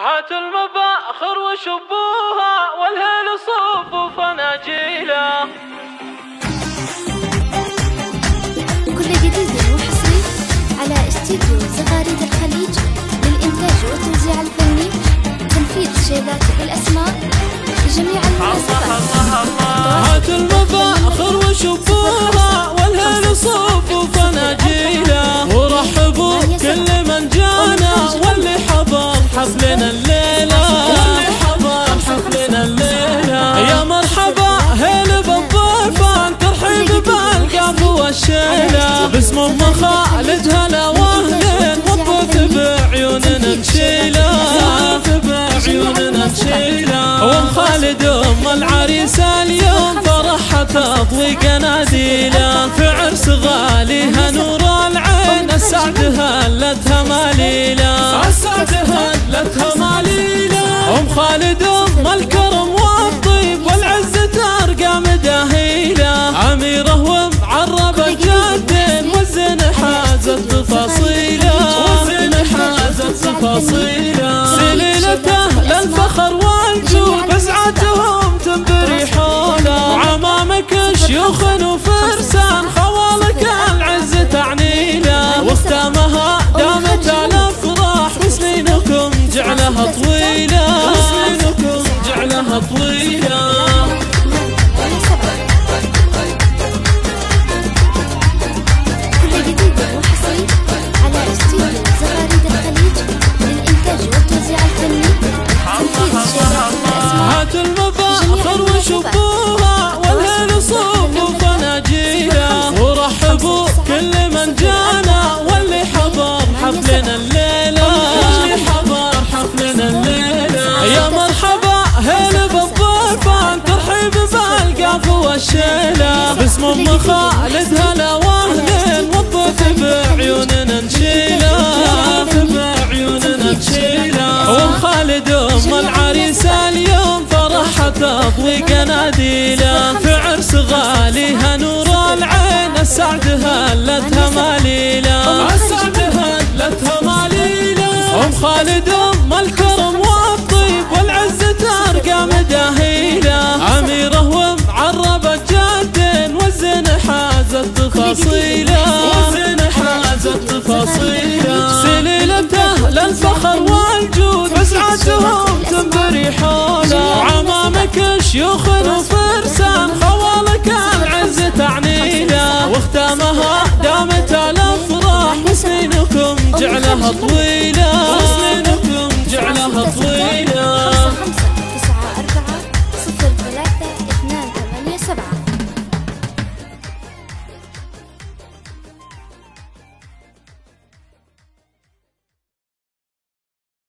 هات المفاخر وشبوها والهيل صفوا فناجيله. كل جديد وحصري على استديو زغاريد الخليج للإنتاج والتوزيع الفني، تنفيذ شيلات بالأسماء لجميع المناسبات. هات المفاخر وشبوها والهيل صفوا فناجيله، ورحبوا كل من جانا واللي حضر حفلنا الليلة، يا مرحبا هيل بالضيفان، ترحيب بالقلب والشيلة، باسم ام خالد هلا واهلين، والضيف بعيوننا نشيله، وام خالد ام العريس اليوم فرحها تضوي قناديله، في عرس غاليها نور العين، السعد هلتها ماليله، ام خالد ام الكرم والطيب والعز ترقى مداهيله، اميره ومعربه جدين والزين حازت تفاصيله، سليلته للفخر والجود بسعتهم تنبري حوله، وعمامك شيوخ وفرسان خوالك العز تعنيله، واختامها دامت الافراح وسنينكم جعلها طويله، كل جديد وحصري على استديو زغاريد الخليج للإنتاج والتوزيع الفني، تنفيذ شيلات بالأسماء. هات المفاخر وشبوها والهيل صفوا فناجيله، ورحبوا كل من جانا واللي حضر حفلنا الليلة، يا مرحبا هيل بالضيفان، ترحيب بالقاف والشيلة، باسم ام خالد هلا واهلين، والضيف بعيوننا نشيله، وام خالد ام العريس اليوم فرحها تضوي قناديله، في عرس غاليها نور العين، السعد هلتها ماليله، ام خالد ام الكرم والطيب والعز ترقى مداهيله، اميره ومعربه جدين والزين حازت تفاصيله، سليلته للفخر والجود بسعتهم تنبري حوله، وعمامك شيوخ وفرسان خوالك العز تعنيله، واختامها دامت الافراح وسنينكم جعلها طويله.